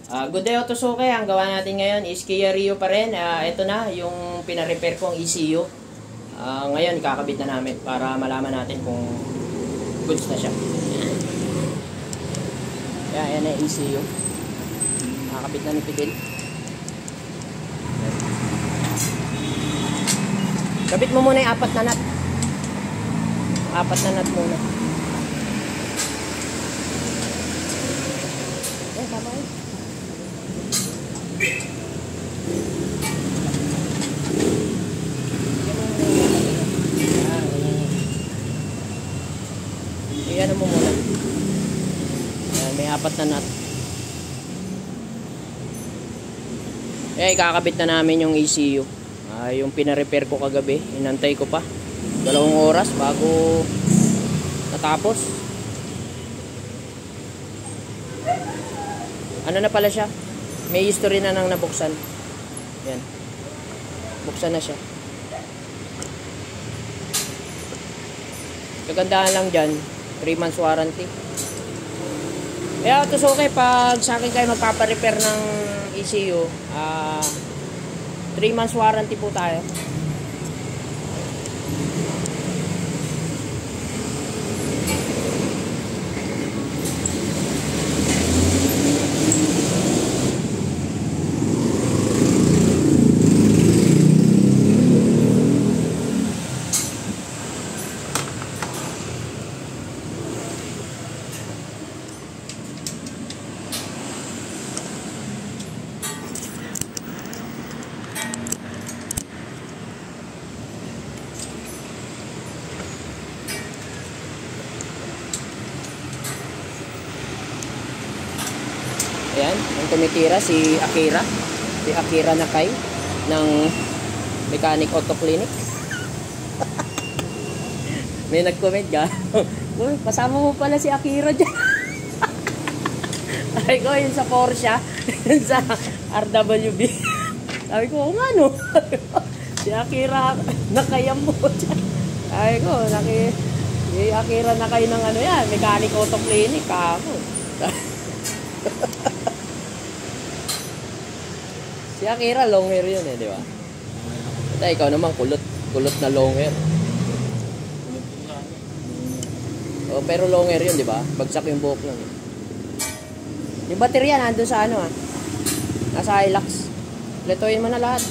Good day, Otosuke. Ang gawa natin ngayon is Kia Rio pa rin. Ito na yung pina-repair kong ECU. Ngayon, kakabit na namin para malaman natin kung goods na siya. Yan na yung ECU. Nakakabit na ni Fidel. Kabit mo muna yung 4 na nut. 4 na nut muna. Yan, tama yun. Iyan mo muna. Ayan, may 4 na nut. Ikakabit na namin yung ECU. Yung pina-repair ko kagabi. Inantay ko pa 2 oras bago natapos. Ano na pala siya? May history na nang nabuksan. Yan. Buksan na siya. Kagandahan lang dyan, 3 months warranty. Kaya ito okay, pag sa akin kayo magpaparepair ng ECU, 3 months warranty po tayo. Ayan, ang tumitira si Akira. Si Akira Nakay ng Mechanic Auto Clinic. May nag-comment ka. Kasama mo pala si Akira dyan. Sabi ko, yun sa Porsche, yun sa RWB. Sabi ko, nga no. Si Akira Nakayam mo dyan. Sabi ko, si Akira Nakay ng ano yan, Mechanic Auto Clinic. Kako. Si Akira long hair yun di ba? Ito, ikaw naman kulot na long hair. Pero long hair yun, di ba? Bagsak yung buhok lang. Yung baterya nandun sa ano nasa Hilux. Letoyin mo na lahat.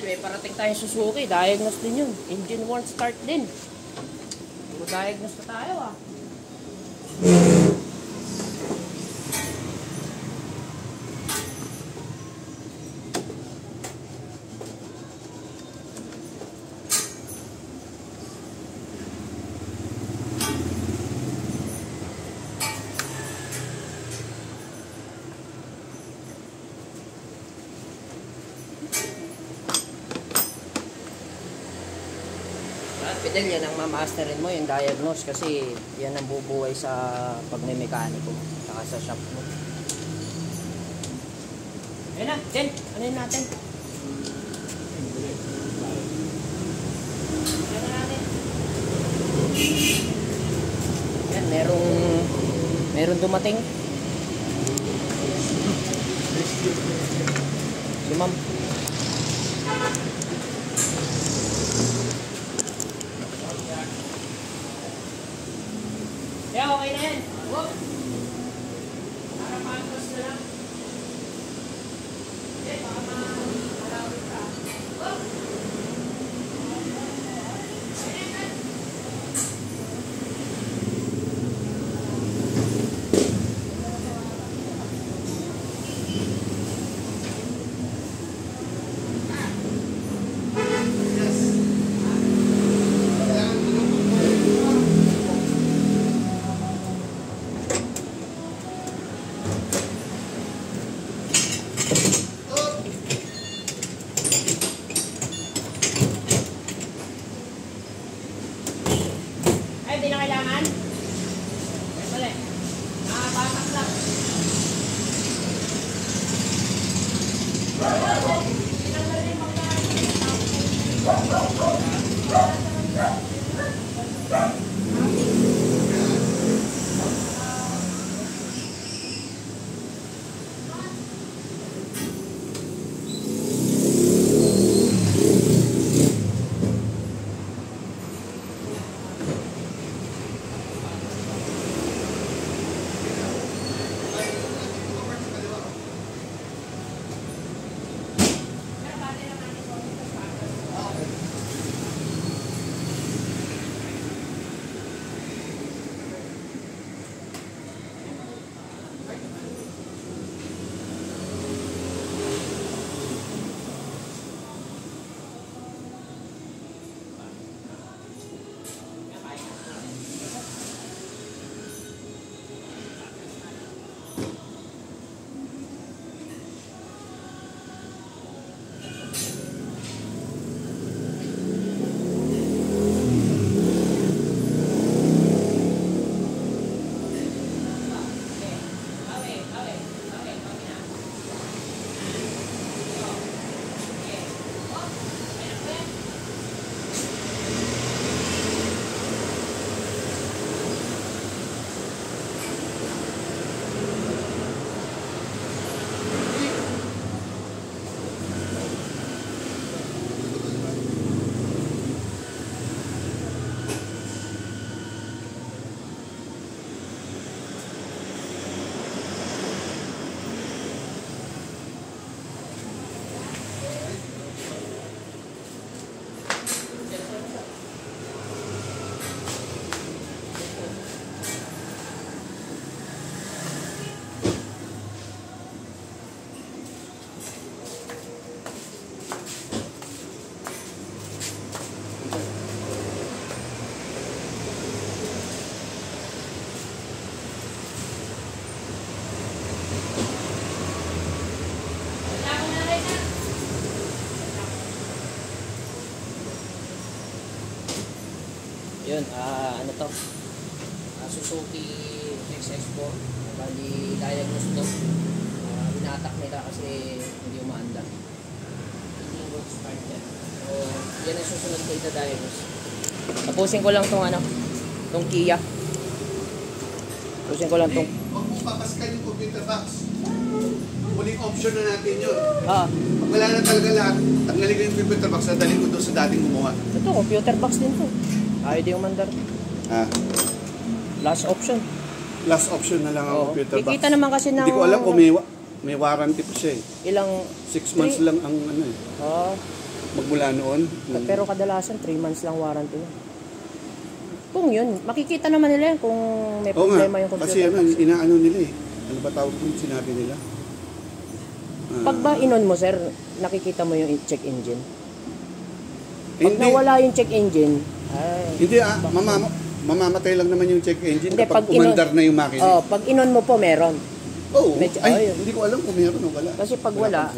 May parating tayo Suzuki, diagnose din yun. Engine won't start din. Puro diagnose na tayo Fidel, yan ang mamasterin mo, yung diagnose, kasi yan ang bubuhay sa pagme-mekaniko saka sa shop mo. Ayan na, Jen, ano yun natin? Ayan na natin. Yan, merong dumating. Si ma'am. Yeah, okay na yan. Whoop. Para pangkos na lang. Okay, baka malawin ka. Whoop. Ay, hindi na kailangan? Mali. Batak lang. Yun, ano to? Suzuki XS4. Bali, diagnose to. Binatak nila kasi hindi umaanda. Hindi road starter. So, yan ang susunod ko ita-diagnose. Tapusin ko lang tong ano, tong Kia. Tapusin ko lang tong... Huwag mong papaskan yung computer box. Muling option na natin yun. Pag wala na talaga lahat, tanggalin ko yung computer box na dalhin ko doon sa dating gumawa. Ito, computer box din to. Ayaw di umandar. Last option. Last option na lang ang computer box. Kikita naman kasi ng... Hindi ko alam kung may warranty pa siya eh. Ilang... 6 months lang ang ano eh. Magmula noon. Pero kadalasan 3 months lang warranty niya. Kung yun, makikita naman nila yan kung may problema yung computer kasi box. ano, inaano nila eh. Ano ba tawag kung sinabi nila? Pag ba inon mo sir, nakikita mo yung check engine? Pag Hindi. nawala yung check engine, Hindi mamamatay lang naman yung check engine Hindi, kapag pag inon- umandar na yung makina. pag inon mo po meron. Oo. Medyo- Ay, yun. hindi ko alam kung meron o wala. Kasi pag wala,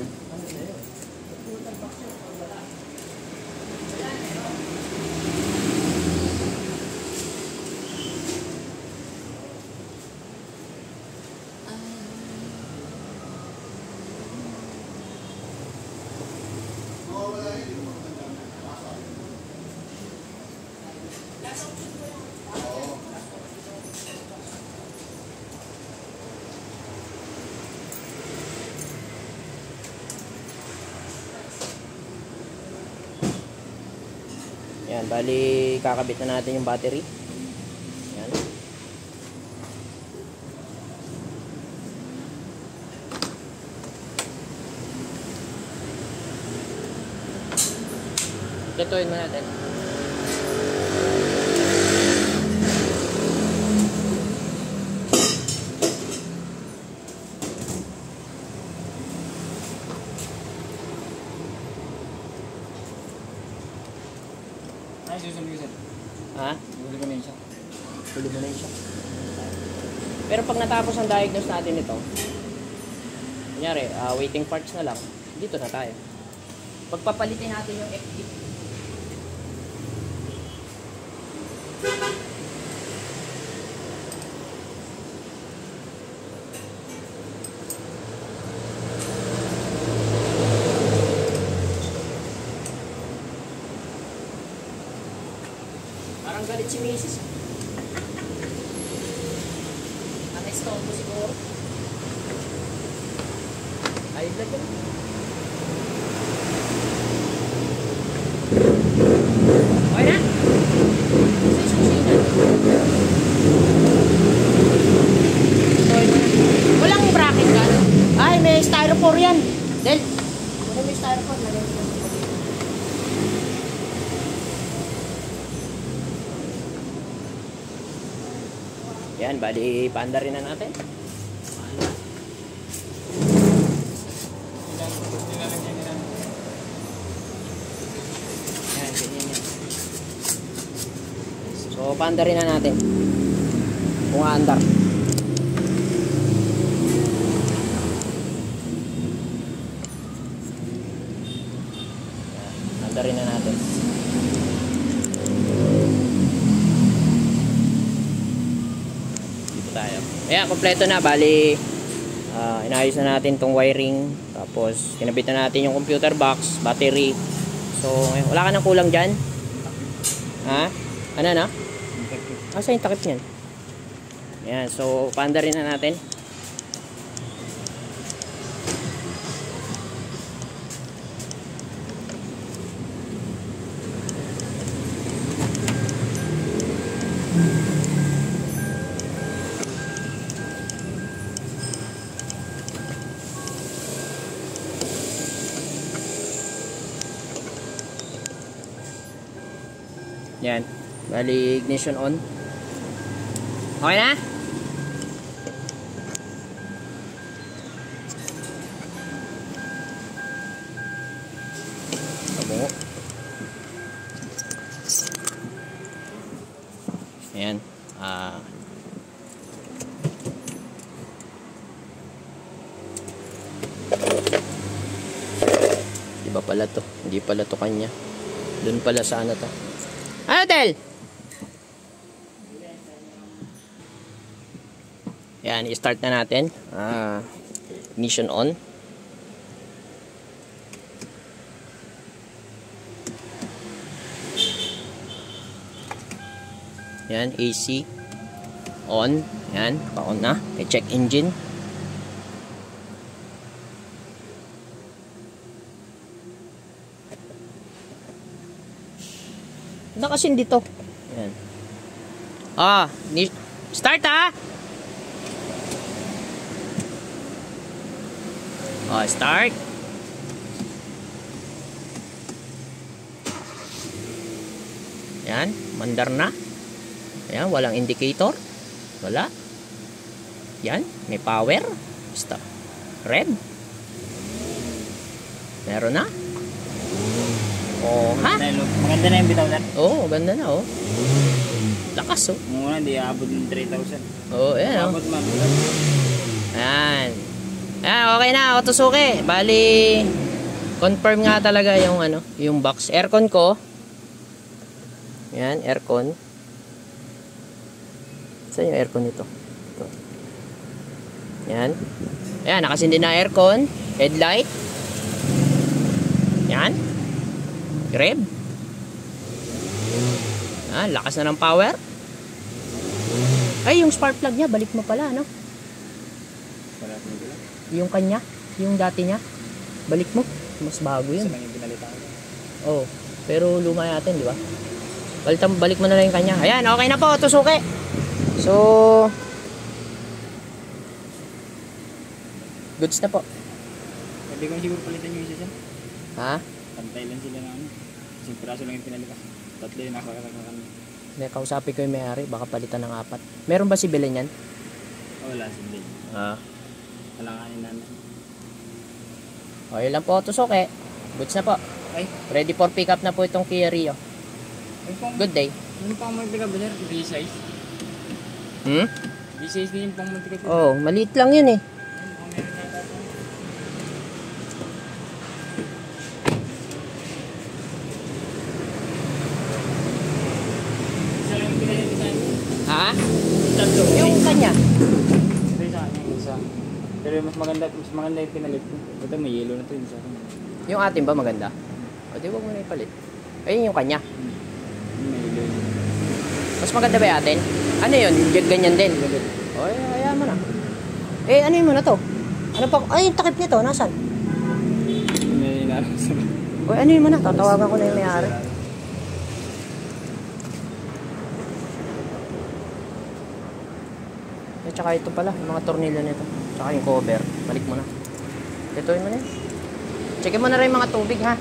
Ayan, bali kakabit na natin yung battery. Ayan. Ituin mo natin. Ay, susunod ko. Ha? Huli ko na yun siya. Huli mo na yun siya. Pero pag natapos ang diagnose natin ito, kunyari, waiting parts na lang, dito na tayo. Pagpapalitin natin yung FD. Parang galit si Mrs. Naka-stone mo siguro. Ayun lang yun. Okay na? Sa susinan. Walang bracket ka? Ay, may styrofoam yan. Del, wala may styrofoam. Lagyan mo. Yan, bali paanda rin na natin. Yan, ganyan yan. So, paanda rin na natin. Kung aandar. Paanda rin na natin. Tayo. Ayan, kompleto na. Bali, inayos na natin tong wiring. Tapos, kinabit na natin yung computer box, battery. So, wala ka nang kulang dyan? Ha? Ano na? Asa yung takip niyan? Ayan, so, paanda rin na natin. Yan. Bali, ignition on. Okay na? Kabungo. Ayan. Di ba pala to? Hindi pala to kanya. Doon pala sa ano to. Ano, Del? Yan, i-start na natin. Ignition on. Yan, AC on. Yan, pa-on na. I-check engine. Nakasin dito. Yan. Start start. Yan, mandar na. Ayan, walang indicator. Wala. Yan, may power. Stop. Red. Meron na. Oh, ha? Maganda na yung bitaw na. Oo, maganda na, oh. Lakas, oh. Muna, hindi aabot ng 3,000. Oo, ayan, oh. Aabot man. Ayan. Ayan, okay na, Otosuke. Bali, confirm nga talaga yung, yung box. Aircon ko. Ayan, aircon. Saan yung aircon nito? Ito. Ayan. Ayan, nakasindi na aircon. Headlight. Ayan. Grab. Lakas na ng power. Ay, yung spark plug niya, balik mo pala, no? Yung kanya, yung dati niya, balik mo. Mas bago yun. Isa lang yung pinalitan. Oh, pero luma natin, di ba? Balik mo na lang yung kanya. Ayan, okay na po, tusuki. So, goods na po. Pwede ko siguro palitan yung isa dyan. Ha? Pantay lang sila na ano. Isang piraso lang yung pinalikas. Tatlo yung nakakakakan. May kausapin ko yung may-ari, baka palitan ng 4. Meron ba si Belen yan? Wala, hindi. Kalanganin namin. Okay lang po, tusuki. Goods na po. Ay, Ready for pick up na po itong Kia Rio. ay pang, Good day. ano pang may pinabasar? B-size? Hmm? B-size din yung pang mantikat. Oh, maliit lang yun eh. Isa lang yung pinalitan. Ha? Tatlo. Yung kanya. Ito isa, yung isa. Pero mas maganda yung pinalit ko. Ito may yellow na to yung isa. Yung atin ba maganda? O di wag mo na ipalit. Ayun yung kanya. May yellow. Mas maganda ba yung atin? Ano yun? Yung ganyan din. O, ayaw mo na. Eh, ano yun mo na to? Ano pa? Ay, yung takip nito. Nasaan? May narasan. O, ano yun mo na? Tatawagan ko na yung may-ari. At saka ito pala, yung mga tornilyo nito. Tsaka yung cover. Balik mo na. Ito yun mo na yun. Check mo na rin yung mga tubig, ha?